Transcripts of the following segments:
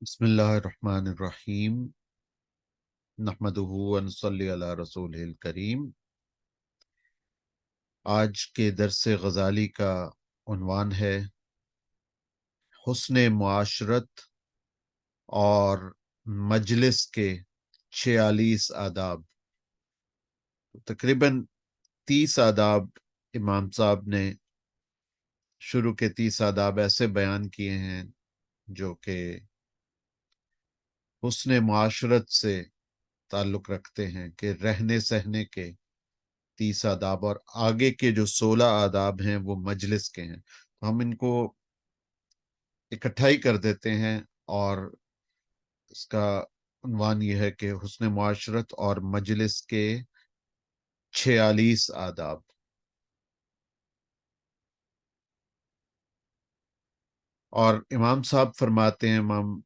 بسم اللہ الرحمن الرحیم نحمدہ ونصلی علی رسولہ الکریم۔ آج کے درس غزالی کا عنوان ہے حسن معاشرت اور مجلس کے 46 آداب۔ تقریباً 30 آداب امام صاحب نے شروع کے 30 آداب ایسے بیان کیے ہیں جو کہ حسن معاشرت سے تعلق رکھتے ہیں، کہ رہنے سہنے کے 30 آداب، اور آگے کے جو 16 آداب ہیں وہ مجلس کے ہیں۔ تو ہم ان کو اکٹھا ہی کر دیتے ہیں، اور اس کا عنوان یہ ہے کہ حسن معاشرت اور مجلس کے 46 آداب۔ اور امام صاحب فرماتے ہیں، امام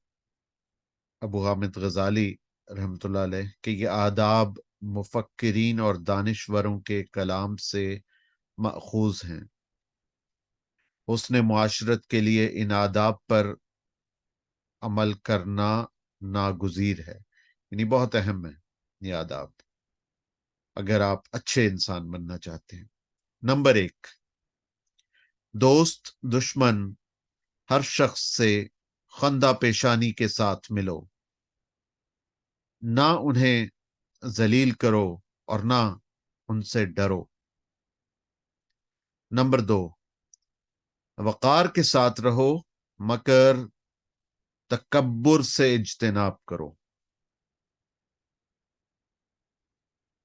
ابو حامد غزالی رحمۃ اللہ علیہ، کہ یہ آداب مفکرین اور دانشوروں کے کلام سے ماخوذ ہیں۔ حسن معاشرت کے لیے ان آداب پر عمل کرنا ناگزیر ہے، یعنی بہت اہم ہے یہ آداب اگر آپ اچھے انسان بننا چاہتے ہیں۔ نمبر 1، دوست دشمن ہر شخص سے خندہ پیشانی کے ساتھ ملو، نہ انہیں ذلیل کرو اور نہ ان سے ڈرو۔ نمبر 2، وقار کے ساتھ رہو مگر تکبر سے اجتناب کرو۔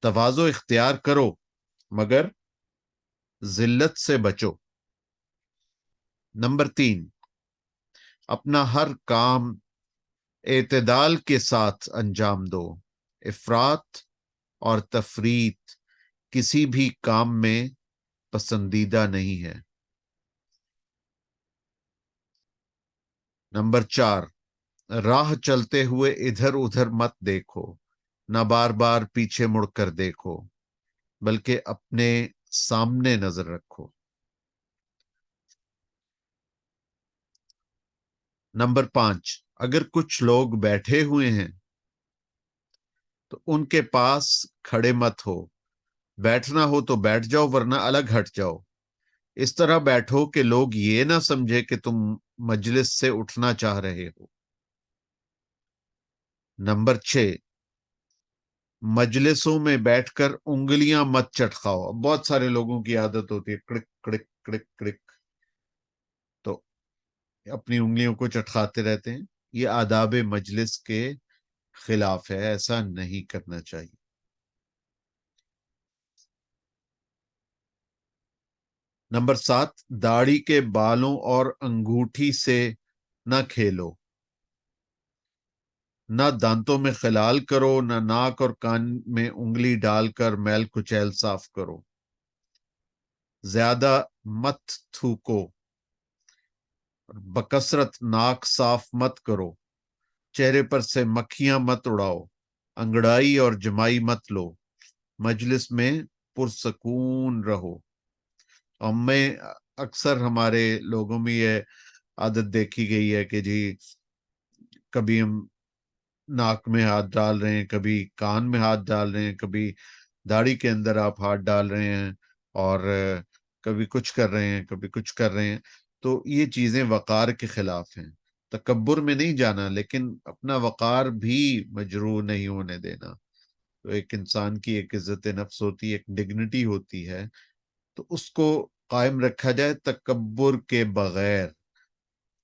تواضع اختیار کرو مگر ذلت سے بچو۔ نمبر 3، اپنا ہر کام اعتدال کے ساتھ انجام دو، افراط اور تفریط کسی بھی کام میں پسندیدہ نہیں ہے۔ نمبر 4، راہ چلتے ہوئے ادھر ادھر مت دیکھو، نہ بار بار پیچھے مڑ کر دیکھو، بلکہ اپنے سامنے نظر رکھو۔ نمبر 5، اگر کچھ لوگ بیٹھے ہوئے ہیں تو ان کے پاس کھڑے مت ہو، بیٹھنا ہو تو بیٹھ جاؤ ورنہ الگ ہٹ جاؤ۔ اس طرح بیٹھو کہ لوگ یہ نہ سمجھے کہ تم مجلس سے اٹھنا چاہ رہے ہو۔ نمبر 6، مجلسوں میں بیٹھ کر انگلیاں مت چٹکاؤ۔ بہت سارے لوگوں کی عادت ہوتی ہے کڑک کڑک کڑک کڑک، تو اپنی انگلیوں کو چٹکاتے رہتے ہیں۔ یہ آداب مجلس کے خلاف ہے، ایسا نہیں کرنا چاہیے۔ نمبر 7، داڑھی کے بالوں اور انگوٹھی سے نہ کھیلو، نہ دانتوں میں خلال کرو، نہ ناک اور کان میں انگلی ڈال کر میل کچیل صاف کرو۔ زیادہ مت تھوکو، بکثرت ناک صاف مت کرو، چہرے پر سے مکھیاں مت اڑاؤ، انگڑائی اور جمائی مت لو، مجلس میں پرسکون رہو۔ میں اکثر ہمارے لوگوں میں یہ عادت دیکھی گئی ہے کہ جی کبھی ہم ناک میں ہاتھ ڈال رہے ہیں، کبھی کان میں ہاتھ ڈال رہے ہیں، کبھی داڑھی کے اندر آپ ہاتھ ڈال رہے ہیں، اور کبھی کچھ کر رہے ہیں، کبھی کچھ کر رہے ہیں۔ تو یہ چیزیں وقار کے خلاف ہیں۔ تکبر میں نہیں جانا، لیکن اپنا وقار بھی مجروح نہیں ہونے دینا۔ تو ایک انسان کی ایک عزت نفس ہوتی ہے، ایک ڈگنیٹی ہوتی ہے، تو اس کو قائم رکھا جائے تکبر کے بغیر۔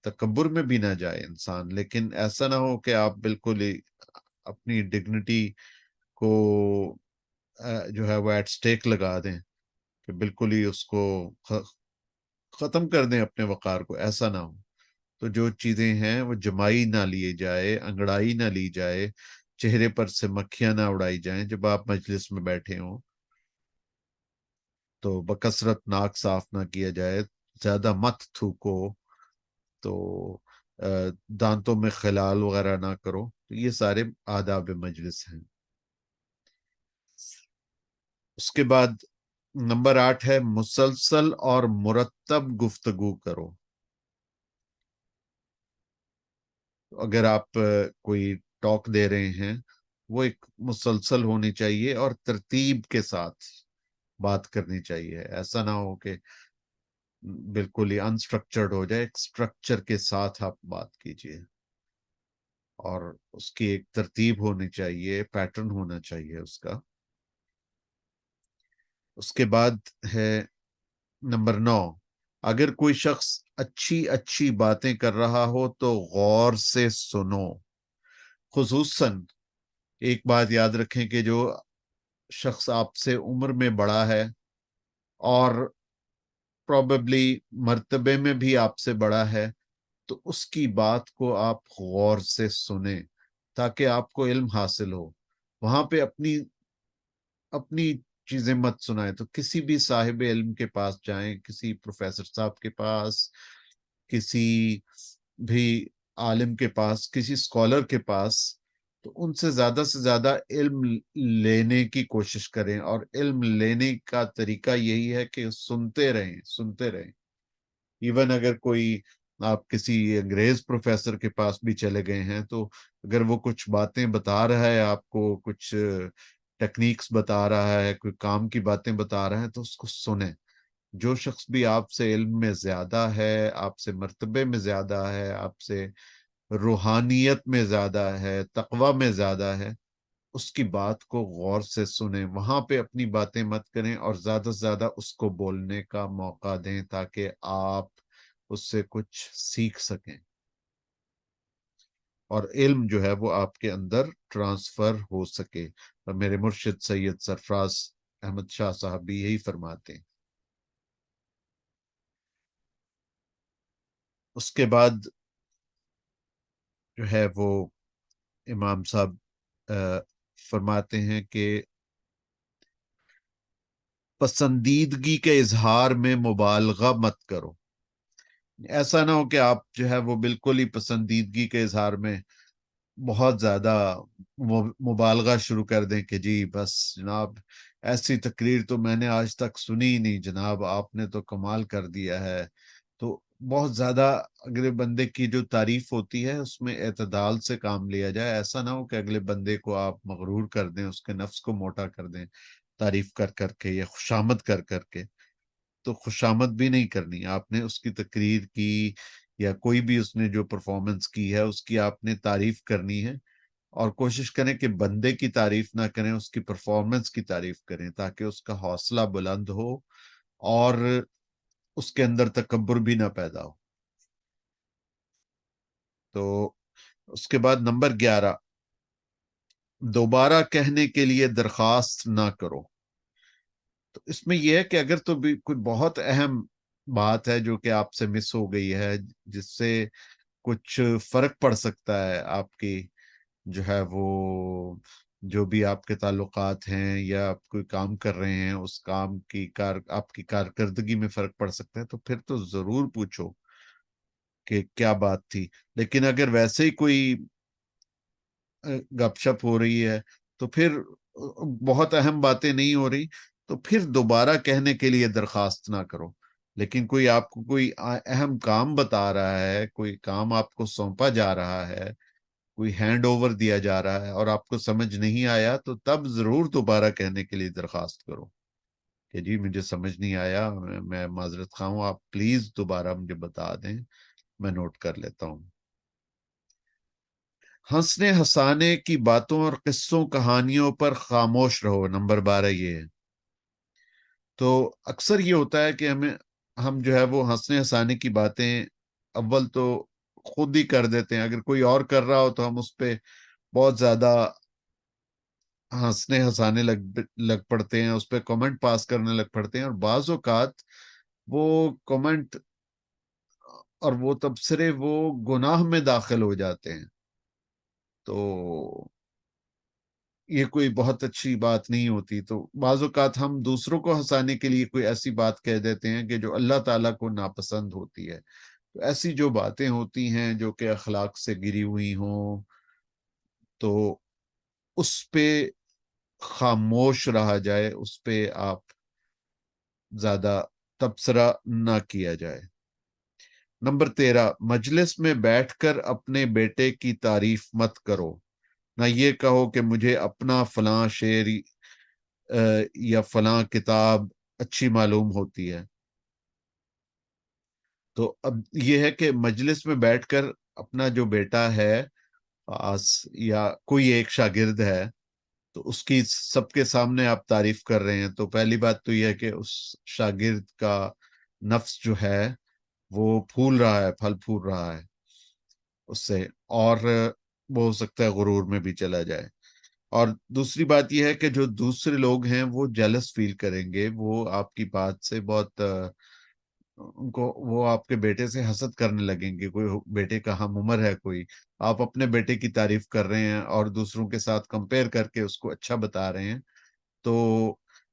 تکبر میں بھی نہ جائے انسان، لیکن ایسا نہ ہو کہ آپ بالکل ہی اپنی ڈگنیٹی کو جو ہے وہ ایٹ سٹیک لگا دیں، کہ بالکل ہی اس کو ختم کر دیں اپنے وقار کو، ایسا نہ ہو۔ تو جو چیزیں ہیں وہ جمائی نہ لیے جائے، انگڑائی نہ لی جائے، چہرے پر سے مکھیاں نہ اڑائی جائیں جب آپ مجلس میں بیٹھے ہوں، تو بکثرت ناک صاف نہ کیا جائے، زیادہ مت تھوکو، تو دانتوں میں خلال وغیرہ نہ کرو۔ تو یہ سارے آداب مجلس ہیں۔ اس کے بعد نمبر 8 ہے مسلسل اور مرتب گفتگو کرو۔ اگر آپ کوئی ٹاک دے رہے ہیں وہ ایک مسلسل ہونی چاہیے اور ترتیب کے ساتھ بات کرنی چاہیے. ایسا نہ ہو کہ بالکل ہی انسٹرکچرڈ ہو جائے. ایک اسٹرکچر کے ساتھ آپ بات کیجیے اور اس کی ایک ترتیب ہونی چاہیے, پیٹرن ہونا چاہیے اس کا. اس کے بعد ہے نمبر 9, اگر کوئی شخص اچھی باتیں کر رہا ہو تو غور سے سنو. خصوصاً ایک بات یاد رکھیں کہ جو شخص آپ سے عمر میں بڑا ہے اور پروبیبلی مرتبے میں بھی آپ سے بڑا ہے, تو اس کی بات کو آپ غور سے سنیں تاکہ آپ کو علم حاصل ہو. وہاں پہ اپنی چیزیں مت سنائیں. تو کسی بھی صاحب علم کے پاس جائیں, کسی پروفیسر صاحب کے پاس, کسی بھی عالم کے پاس, کسی اسکالر کے پاس, تو ان سے زیادہ علم لینے کی کوشش کریں. اور علم لینے کا طریقہ یہی ہے کہ سنتے رہیں. ایون اگر کوئی آپ کسی انگریز پروفیسر کے پاس بھی چلے گئے ہیں, تو اگر وہ کچھ باتیں بتا رہا ہے آپ کو, کچھ ٹیکنیکس بتا رہا ہے, کوئی کام کی باتیں بتا رہا ہے, تو اس کو سنیں. جو شخص بھی آپ سے علم میں زیادہ ہے, آپ سے مرتبے میں زیادہ ہے, آپ سے روحانیت میں زیادہ ہے, تقوی میں زیادہ ہے, اس کی بات کو غور سے سنیں. وہاں پہ اپنی باتیں مت کریں اور زیادہ سے زیادہ اس کو بولنے کا موقع دیں تاکہ آپ اس سے کچھ سیکھ سکیں اور علم جو ہے وہ آپ کے اندر ٹرانسفر ہو سکے. اور میرے مرشد سید سرفراز احمد شاہ صاحب بھی یہی فرماتے ہیں. اس کے بعد جو ہے وہ امام صاحب فرماتے ہیں کہ پسندیدگی کے اظہار میں مبالغہ مت کرو. ایسا نہ ہو کہ آپ جو ہے وہ بالکل ہی پسندیدگی کے اظہار میں بہت زیادہ مبالغہ شروع کر دیں کہ جی بس جناب ایسی تقریر تو میں نے آج تک سنی ہی نہیں جناب, آپ نے تو کمال کر دیا ہے. تو بہت زیادہ اگلے بندے کی جو تعریف ہوتی ہے اس میں اعتدال سے کام لیا جائے. ایسا نہ ہو کہ اگلے بندے کو آپ مغرور کر دیں, اس کے نفس کو موٹا کر دیں تعریف کر کے یا خوشامد کر کے. تو خوشامد بھی نہیں کرنی. آپ نے اس کی تقریر کی یا کوئی بھی اس نے جو پرفارمنس کی ہے اس کی آپ نے تعریف کرنی ہے, اور کوشش کریں کہ بندے کی تعریف نہ کریں, اس کی پرفارمنس کی تعریف کریں تاکہ اس کا حوصلہ بلند ہو اور اس کے اندر تکبر بھی نہ پیدا ہو. تو اس کے بعد نمبر 11, دوبارہ کہنے کے لیے درخواست نہ کرو. تو اس میں یہ ہے کہ اگر تو بھی کوئی بہت اہم بات ہے جو کہ آپ سے مس ہو گئی ہے, جس سے کچھ فرق پڑ سکتا ہے آپ کی جو ہے وہ جو بھی آپ کے تعلقات ہیں یا آپ کوئی کام کر رہے ہیں, اس کام کی آپ کی کارکردگی میں فرق پڑ سکتا ہے, تو پھر تو ضرور پوچھو کہ کیا بات تھی. لیکن اگر ویسے ہی کوئی گپ شپ ہو رہی ہے, تو پھر بہت اہم باتیں نہیں ہو رہی, تو پھر دوبارہ کہنے کے لیے درخواست نہ کرو. لیکن کوئی آپ کو کوئی اہم کام بتا رہا ہے, کوئی کام آپ کو سونپا جا رہا ہے, کوئی ہینڈ اوور دیا جا رہا ہے اور آپ کو سمجھ نہیں آیا, تو تب ضرور دوبارہ کہنے کے لیے درخواست کرو کہ جی مجھے سمجھ نہیں آیا, میں معذرت خواہ ہوں, آپ پلیز دوبارہ مجھے بتا دیں, میں نوٹ کر لیتا ہوں. ہنسنے ہنسانے کی باتوں اور قصوں کہانیوں پر خاموش رہو. نمبر 12 یہ ہے. تو اکثر یہ ہوتا ہے کہ ہم جو ہے وہ ہنسنے ہنسانے کی باتیں اول تو خود ہی کر دیتے ہیں. اگر کوئی اور کر رہا ہو تو ہم اس پہ بہت زیادہ ہنسنے ہنسانے لگ پڑتے ہیں, اس پہ کمنٹ پاس کرنے لگ پڑتے ہیں, اور بعض اوقات وہ کمنٹ اور وہ تبصرے وہ گناہ میں داخل ہو جاتے ہیں. تو یہ کوئی بہت اچھی بات نہیں ہوتی. تو بعض اوقات ہم دوسروں کو ہنسانے کے لیے کوئی ایسی بات کہہ دیتے ہیں کہ جو اللہ تعالیٰ کو ناپسند ہوتی ہے. تو ایسی جو باتیں ہوتی ہیں جو کہ اخلاق سے گری ہوئی ہوں, تو اس پہ خاموش رہا جائے, اس پہ آپ زیادہ تبصرہ نہ کیا جائے. نمبر 13، مجلس میں بیٹھ کر اپنے بیٹے کی تعریف مت کرو، نہ یہ کہو کہ مجھے اپنا فلاں شعر یا فلاں کتاب اچھی معلوم ہوتی ہے۔ تو اب یہ ہے کہ مجلس میں بیٹھ کر اپنا جو بیٹا ہے یا کوئی ایک شاگرد ہے، تو اس کی سب کے سامنے آپ تعریف کر رہے ہیں، تو پہلی بات تو یہ ہے کہ اس شاگرد کا نفس جو ہے وہ پھول رہا ہے، پھل پھول رہا ہے اس سے، اور وہ ہو سکتا ہے غرور میں بھی چلا جائے۔ اور دوسری بات یہ ہے کہ جو دوسرے لوگ ہیں وہ جیلس فیل کریں گے، وہ آپ کی بات سے بہت ان کو، وہ آپ کے بیٹے سے حسد کرنے لگیں گے، کوئی بیٹے کا ہم عمر ہے کوئی، آپ اپنے بیٹے کی تعریف کر رہے ہیں اور دوسروں کے ساتھ کمپیئر کر کے اس کو اچھا بتا رہے ہیں، تو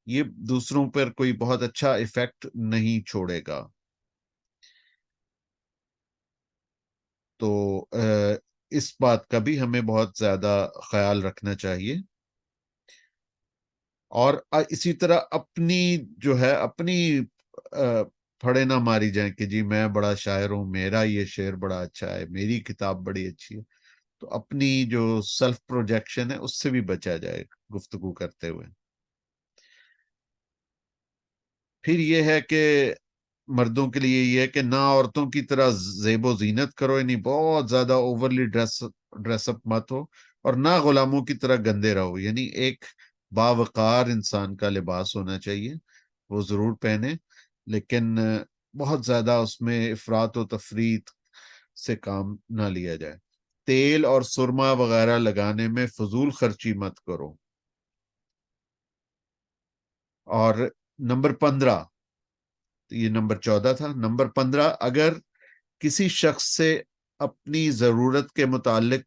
یہ دوسروں پر کوئی بہت اچھا ایفیکٹ نہیں چھوڑے گا۔ تو اس بات کا بھی ہمیں بہت زیادہ خیال رکھنا چاہیے۔ اور اسی طرح اپنی جو ہے اپنی پھڑے نہ ماری جائیں کہ جی میں بڑا شاعر ہوں، میرا یہ شعر بڑا اچھا ہے، میری کتاب بڑی اچھی ہے، تو اپنی جو سیلف پروجیکشن ہے اس سے بھی بچا جائے گفتگو کرتے ہوئے۔ پھر یہ ہے کہ مردوں کے لیے یہ ہے کہ نہ عورتوں کی طرح زیب و زینت کرو، یعنی بہت زیادہ اوورلی ڈریس اپ مت ہو، اور نہ غلاموں کی طرح گندے رہو، یعنی ایک باوقار انسان کا لباس ہونا چاہیے، وہ ضرور پہنے، لیکن بہت زیادہ اس میں افراط و تفریط سے کام نہ لیا جائے۔ تیل اور سرما وغیرہ لگانے میں فضول خرچی مت کرو۔ اور نمبر 15، یہ نمبر 14 تھا، نمبر 15، اگر کسی شخص سے اپنی ضرورت کے متعلق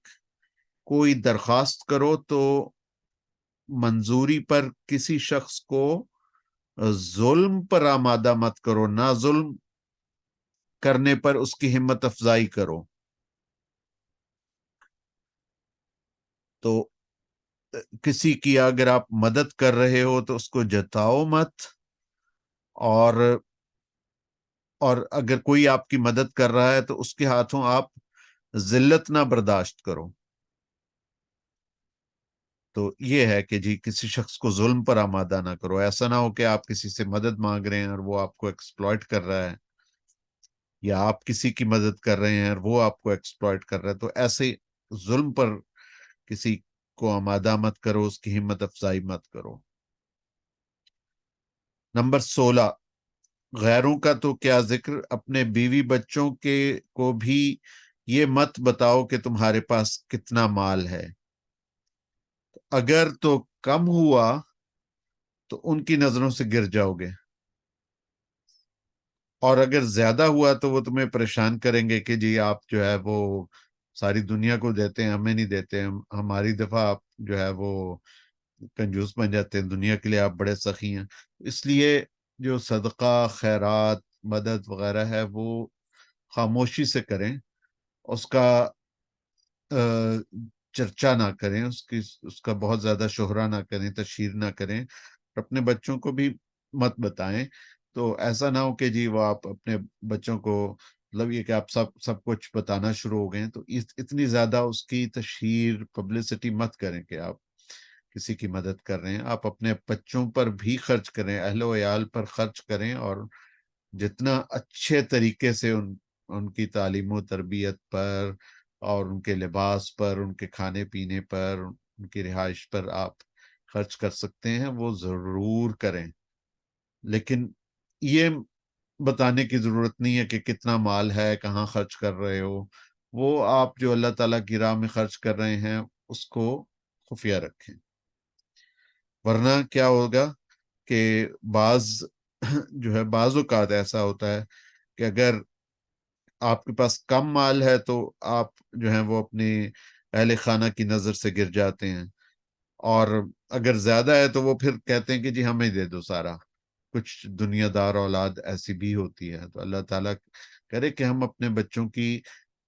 کوئی درخواست کرو تو منظوری پر کسی شخص کو ظلم پر آمادہ مت کرو، نہ ظلم کرنے پر اس کی ہمت افزائی کرو۔ تو کسی کی اگر آپ مدد کر رہے ہو تو اس کو جتاؤ مت، اور اگر کوئی آپ کی مدد کر رہا ہے تو اس کے ہاتھوں آپ ذلت نہ برداشت کرو۔ تو یہ ہے کہ جی کسی شخص کو ظلم پر آمادہ نہ کرو، ایسا نہ ہو کہ آپ کسی سے مدد مانگ رہے ہیں اور وہ آپ کو ایکسپلائٹ کر رہا ہے، یا آپ کسی کی مدد کر رہے ہیں اور وہ آپ کو ایکسپلائٹ کر رہا ہے، تو ایسے ظلم پر کسی کو آمادہ مت کرو، اس کی ہمت افزائی مت کرو۔ نمبر 16، غیروں کا تو کیا ذکر، اپنے بیوی بچوں کے کو بھی یہ مت بتاؤ کہ تمہارے پاس کتنا مال ہے، اگر تو کم ہوا تو ان کی نظروں سے گر جاؤ گے، اور اگر زیادہ ہوا تو وہ تمہیں پریشان کریں گے کہ جی آپ جو ہے وہ ساری دنیا کو دیتے ہیں، ہمیں نہیں دیتے، ہماری دفعہ آپ جو ہے وہ کنجوس بن جاتے ہیں، دنیا کے لیے آپ بڑے سخی ہیں۔ اس لیے جو صدقہ، خیرات، مدد وغیرہ ہے وہ خاموشی سے کریں، اس کا چرچا نہ کریں، اس کا بہت زیادہ شہرہ نہ کریں، تشہیر نہ کریں، اور اپنے بچوں کو بھی مت بتائیں۔ تو ایسا نہ ہو کہ جی وہ آپ اپنے بچوں کو، مطلب یہ کہ آپ سب کچھ بتانا شروع ہو گئے، تو اتنی زیادہ اس کی تشہیر، پبلسٹی مت کریں کہ آپ کسی کی مدد کر رہے ہیں۔ آپ اپنے بچوں پر بھی خرچ کریں، اہل و عیال پر خرچ کریں، اور جتنا اچھے طریقے سے ان کی تعلیم و تربیت پر، اور ان کے لباس پر، ان کے کھانے پینے پر، ان کی رہائش پر آپ خرچ کر سکتے ہیں وہ ضرور کریں، لیکن یہ بتانے کی ضرورت نہیں ہے کہ کتنا مال ہے، کہاں خرچ کر رہے ہو، وہ آپ جو اللہ تعالیٰ کی راہ میں خرچ کر رہے ہیں اس کو خفیہ رکھیں، ورنہ کیا ہوگا کہ بعض جو ہے بعض اوقات ایسا ہوتا ہے کہ اگر آپ کے پاس کم مال ہے تو آپ جو ہیں وہ اپنی اہل خانہ کی نظر سے گر جاتے ہیں، اور اگر زیادہ ہے تو وہ پھر کہتے ہیں کہ جی ہمیں دے دو سارا کچھ، دنیا دار اولاد ایسی بھی ہوتی ہے۔ تو اللہ تعالیٰ کرے کہ ہم اپنے بچوں کی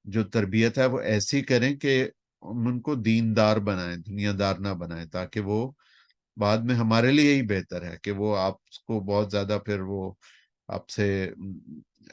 جو تربیت ہے وہ ایسی کریں کہ ان کو دیندار بنائیں، دنیا دار نہ بنائیں، تاکہ وہ بعد میں ہمارے لیے ہی بہتر ہے کہ وہ آپ کو بہت زیادہ پھر وہ آپ سے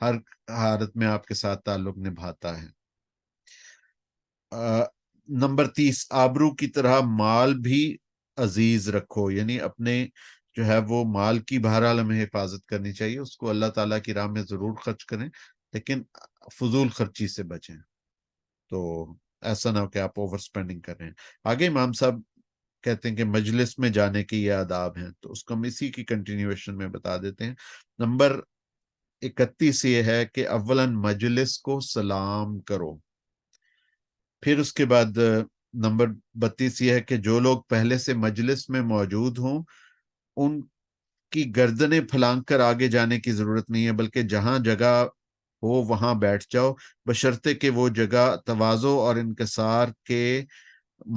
ہر حالت میں آپ کے ساتھ تعلق نبھاتا ہے۔ نمبر 30، آبرو کی طرح مال بھی عزیز رکھو، یعنی اپنے جو ہے وہ مال کی بہرحال ہمیں حفاظت کرنی چاہیے، اس کو اللہ تعالیٰ کی راہ میں ضرور خرچ کریں، لیکن فضول خرچی سے بچیں، تو ایسا نہ ہو کہ آپ اوور سپینڈنگ کر رہے ہیں۔ آگے امام صاحب کہتے ہیں کہ مجلس میں جانے کے یہ آداب ہیں، تو اس کو ہم اسی کی کنٹینیویشن میں بتا دیتے ہیں۔ نمبر 31 یہ ہے کہ اولاً مجلس کو سلام کرو، پھر اس کے بعد نمبر 32 یہ ہے کہ جو لوگ پہلے سے مجلس میں موجود ہوں ان کی گردنیں پھلانگ کر آگے جانے کی ضرورت نہیں ہے، بلکہ جہاں جگہ ہو وہاں بیٹھ جاؤ، بشرطے کہ وہ جگہ تواضع اور انکسار کے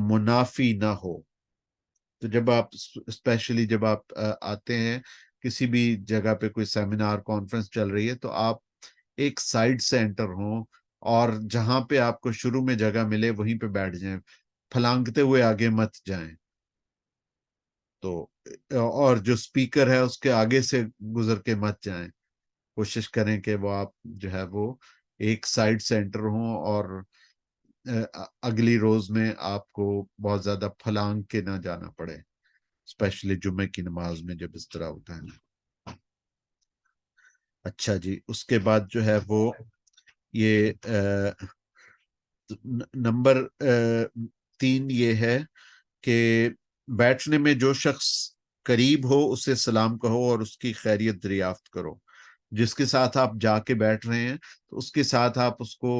منافی نہ ہو۔ تو جب آپ اسپیشلی جب آپ آتے ہیں کسی بھی جگہ پہ، کوئی سیمینار کانفرنس چل رہی ہے، تو آپ ایک سائڈ سے انٹر ہوں اور جہاں پہ آپ کو شروع میں جگہ ملے وہیں پہ بیٹھ جائیں، پھلانگتے ہوئے آگے مت جائیں۔ تو اور جو سپیکر ہے اس کے آگے سے گزر کے مت جائیں، کوشش کریں کہ وہ آپ جو ہے وہ ایک سائڈ سے انٹر ہوں، اور اگلی روز میں آپ کو بہت زیادہ پھلانگ کے نہ جانا پڑے، اسپیشلی جمعے کی نماز میں جب اس طرح ہوتا ہے۔ اچھا جی، اس کے بعد جو ہے وہ یہ نمبر 3 یہ ہے کہ بیٹھنے میں جو شخص قریب ہو اسے سلام کہو اور اس کی خیریت دریافت کرو۔ جس کے ساتھ آپ جا کے بیٹھ رہے ہیں تو اس کے ساتھ آپ اس کو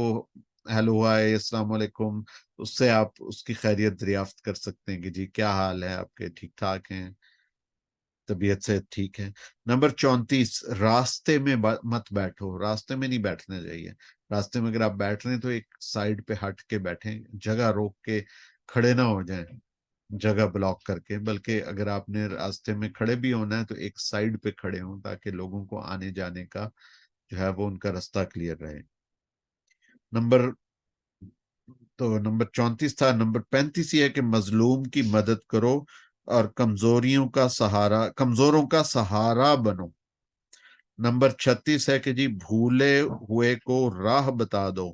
ہیلو ہائے السلام علیکم، اس سے آپ اس کی خیریت دریافت کر سکتے ہیں کہ جی کیا حال ہے آپ کے، ٹھیک ٹھاک ہیں، طبیعت سے ٹھیک ہے۔ نمبر 34، راستے میں مت بیٹھو، راستے میں نہیں بیٹھنا چاہیے۔ راستے میں اگر آپ بیٹھ رہے ہیں تو ایک سائڈ پہ ہٹ کے بیٹھیں، جگہ روک کے کھڑے نہ ہو جائیں جگہ بلاک کر کے، بلکہ اگر آپ نے راستے میں کھڑے بھی ہونا ہے تو ایک سائڈ پہ کھڑے ہوں تاکہ لوگوں کو آنے جانے کا جو ہے وہ ان کا راستہ کلیئر رہے۔ نمبر 34 تھا۔ نمبر 35 یہ ہے کہ مظلوم کی مدد کرو اور کمزوروں کا سہارا بنو۔ نمبر 36 ہے کہ جی بھولے ہوئے کو راہ بتا دو،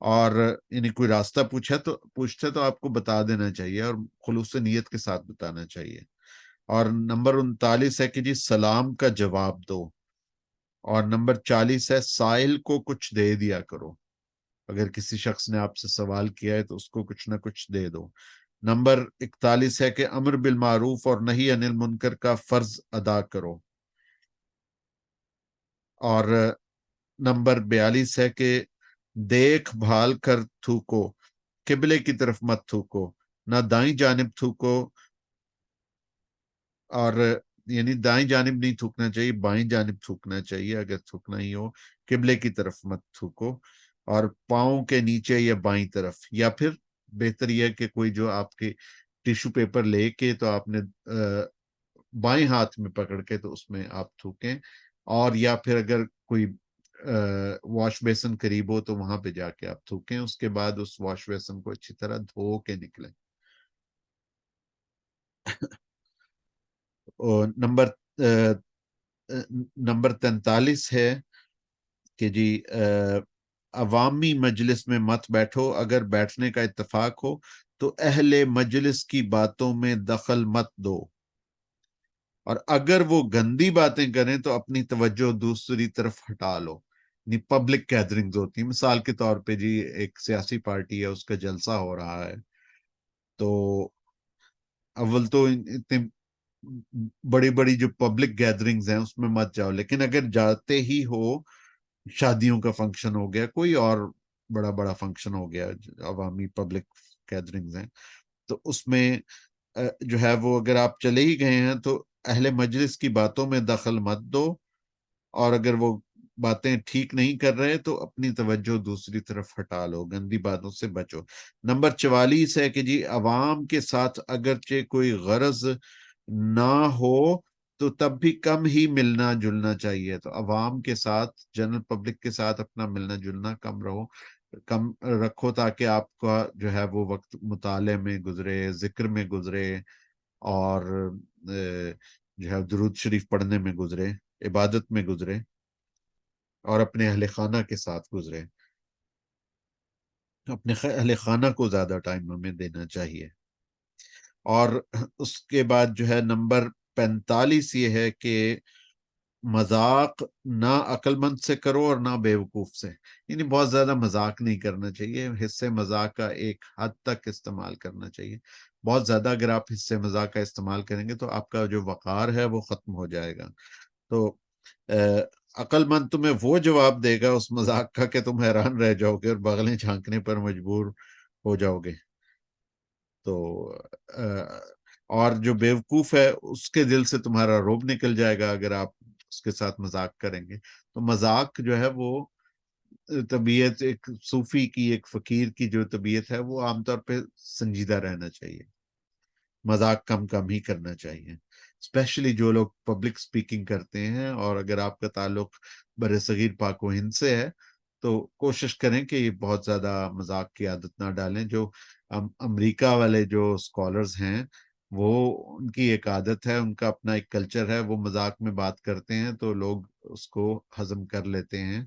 اور یعنی کوئی راستہ پوچھتے تو آپ کو بتا دینا چاہیے اور خلوص نیت کے ساتھ بتانا چاہیے۔ اور نمبر 39 ہے کہ جی سلام کا جواب دو، اور نمبر 40 ہے سائل کو کچھ دے دیا کرو، اگر کسی شخص نے آپ سے سوال کیا ہے تو اس کو کچھ نہ کچھ دے دو۔ نمبر 41 ہے کہ امر بالمعروف اور نہی عن المنکر کا فرض ادا کرو، اور نمبر 42 ہے کہ دیکھ بھال کر تھوکو، قبلے کی طرف مت تھوکو، نہ دائیں جانب تھوکو، اور یعنی دائیں جانب نہیں تھوکنا چاہیے، بائیں جانب تھوکنا چاہیے اگر تھوکنا ہی ہو، قبلے کی طرف مت تھوکو، اور پاؤں کے نیچے یا بائیں طرف، یا پھر بہتر یہ ہے کہ کوئی جو آپ کے ٹیشو پیپر لے کے تو آپ نے بائیں ہاتھ میں پکڑ کے تو اس میں آپ تھوکیں، اور یا پھر اگر کوئی واش بیسن قریب ہو تو وہاں پہ جا کے آپ تھوکیں، اس کے بعد اس واش بیسن کو اچھی طرح دھو کے نکلیں۔ اور نمبر 43 ہے کہ جی عوامی مجلس میں مت بیٹھو، اگر بیٹھنے کا اتفاق ہو تو اہل مجلس کی باتوں میں دخل مت دو، اور اگر وہ گندی باتیں کریں تو اپنی توجہ دوسری طرف ہٹا لو۔ پبلک گیدرنگز ہوتی ہیں، مثال کے طور پہ جی ایک سیاسی پارٹی ہے، اس کا جلسہ ہو رہا ہے، تو اول تو اتنے بڑی بڑی جو پبلک گیدرنگز ہیں اس میں مت جاؤ، لیکن اگر جاتے ہی ہو، شادیوں کا فنکشن ہو گیا، کوئی اور بڑا بڑا فنکشن ہو گیا، عوامی پبلک گیدرنگز ہیں، تو اس میں جو ہے وہ اگر آپ چلے ہی گئے ہیں تو اہل مجلس کی باتوں میں دخل مت دو، اور اگر وہ باتیں ٹھیک نہیں کر رہے تو اپنی توجہ دوسری طرف ہٹا لو، گندی باتوں سے بچو۔ نمبر 44 ہے کہ جی عوام کے ساتھ اگرچہ کوئی غرض نہ ہو تو تب بھی کم ہی ملنا جلنا چاہیے، تو عوام کے ساتھ، جنرل پبلک کے ساتھ اپنا ملنا جلنا کم رکھو، تاکہ آپ کا جو ہے وہ وقت مطالعے میں گزرے، ذکر میں گزرے، اور جو ہے درود شریف پڑھنے میں گزرے، عبادت میں گزرے۔ اور اپنے اہل خانہ کے ساتھ گزرے. اپنے اہل خانہ کو زیادہ ٹائم ہمیں دینا چاہیے. اور اس کے بعد جو ہے نمبر 45 یہ ہے کہ مذاق نہ عقل مند سے کرو اور نہ بیوقوف سے. یعنی بہت زیادہ مذاق نہیں کرنا چاہیے، حصے مذاق کا ایک حد تک استعمال کرنا چاہیے. بہت زیادہ اگر آپ حصے مذاق کا استعمال کریں گے تو آپ کا جو وقار ہے وہ ختم ہو جائے گا. تو عقل مند تمہیں وہ جواب دے گا اس مذاق کا کہ تم حیران رہ جاؤ گے اور بغلیں جھانکنے پر مجبور ہو جاؤ گے. تو اور جو بیوقوف ہے اس کے دل سے تمہارا رعب نکل جائے گا اگر آپ اس کے ساتھ مذاق کریں گے. تو مذاق جو ہے وہ طبیعت ایک صوفی کی، ایک فقیر کی جو طبیعت ہے وہ عام طور پہ سنجیدہ رہنا چاہیے، مذاق کم کم ہی کرنا چاہیے. اسپیشلی جو لوگ پبلک سپیکنگ کرتے ہیں، اور اگر آپ کا تعلق بر صغیر پاک و ہند سے ہے تو کوشش کریں کہ یہ بہت زیادہ مذاق کی عادت نہ ڈالیں. جو امریکہ والے جو اسکالرز ہیں وہ ان کی ایک عادت ہے، ان کا اپنا ایک کلچر ہے، وہ مذاق میں بات کرتے ہیں تو لوگ اس کو ہضم کر لیتے ہیں.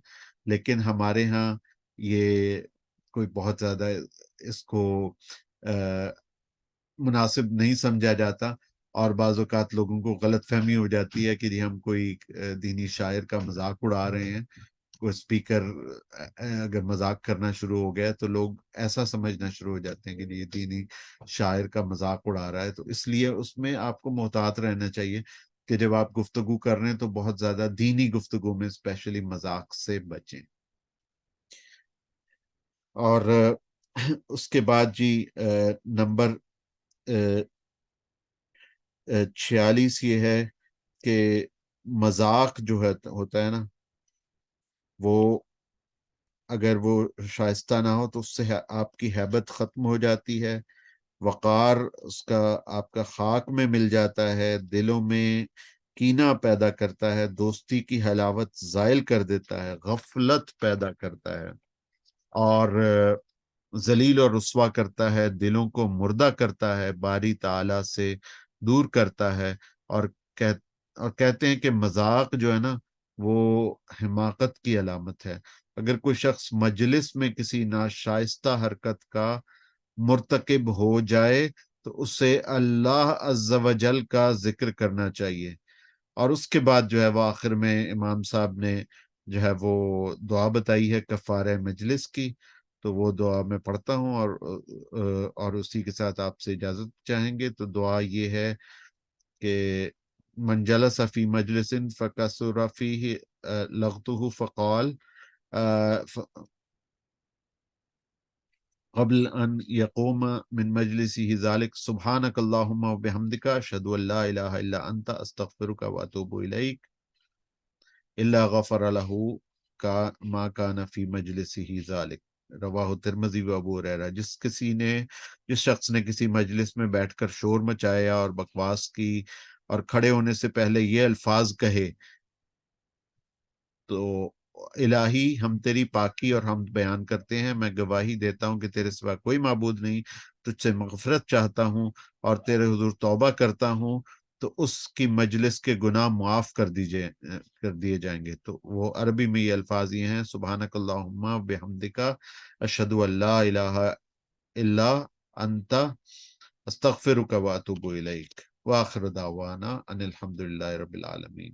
لیکن ہمارے ہاں یہ کوئی بہت زیادہ اس کو مناسب نہیں سمجھا جاتا، اور بعض اوقات لوگوں کو غلط فہمی ہو جاتی ہے کہ جی ہم کوئی دینی شاعر کا مذاق اڑا رہے ہیں. کوئی اسپیکر اگر مذاق کرنا شروع ہو گیا تو لوگ ایسا سمجھنا شروع ہو جاتے ہیں کہ جی یہ دینی شاعر کا مذاق اڑا رہا ہے. تو اس لیے اس میں آپ کو محتاط رہنا چاہیے کہ جب آپ گفتگو کر رہے ہیں تو بہت زیادہ دینی گفتگو میں اسپیشلی مذاق سے بچیں. اور اس کے بعد جی نمبر 46 یہ ہے کہ مذاق جو ہوتا ہے نا، وہ اگر وہ شائستہ نہ ہو تو اس سے آپ کی ہیبت ختم ہو جاتی ہے، وقار اس کا آپ کا خاک میں مل جاتا ہے، دلوں میں کینہ پیدا کرتا ہے، دوستی کی حلاوت زائل کر دیتا ہے، غفلت پیدا کرتا ہے، اور ذلیل اور رسوا کرتا ہے، دلوں کو مردہ کرتا ہے، باری تعالی سے دور کرتا ہے. اور کہتے ہیں کہ مذاق جو ہے نا وہ حماقت کی علامت ہے. اگر کوئی شخص مجلس میں کسی ناشائستہ حرکت کا مرتکب ہو جائے تو اسے اللہ عز و جل کا ذکر کرنا چاہیے. اور اس کے بعد جو ہے وہ آخر میں امام صاحب نے جو ہے وہ دعا بتائی ہے کفارہ مجلس کی، تو وہ دعا میں پڑھتا ہوں اور اسی کے ساتھ آپ سے اجازت چاہیں گے. تو دعا یہ ہے کہ من جلس فی مجلس فکثر فیہ لغطہ فقال قبل ان يقوم من مجلسه ذلك سبحانك اللهم وبحمدك اشهد ان لا اله الا انت استغفرك واتوب اليك الا غفر له ما كان في مجلسه ذلك. رواہ ترمذی و ابو ہریرہ. جس شخص نے کسی مجلس میں بیٹھ کر شور مچایا اور بکواس کی اور کھڑے ہونے سے پہلے یہ الفاظ کہے تو الہی ہم تیری پاکی اور حمد بیان کرتے ہیں، میں گواہی دیتا ہوں کہ تیرے سوا کوئی معبود نہیں، تجھ سے مغفرت چاہتا ہوں اور تیرے حضور توبہ کرتا ہوں تو اس کی مجلس کے گناہ معاف کر دیے جائیں گے. تو وہ عربی میں یہ الفاظ یہ ہیں: سبحانک اللہم بحمدک اشہد ان لا الہ الا انت استغفرک واتوب الیک. وآخر دعوانا ان الحمد للہ رب العالمین.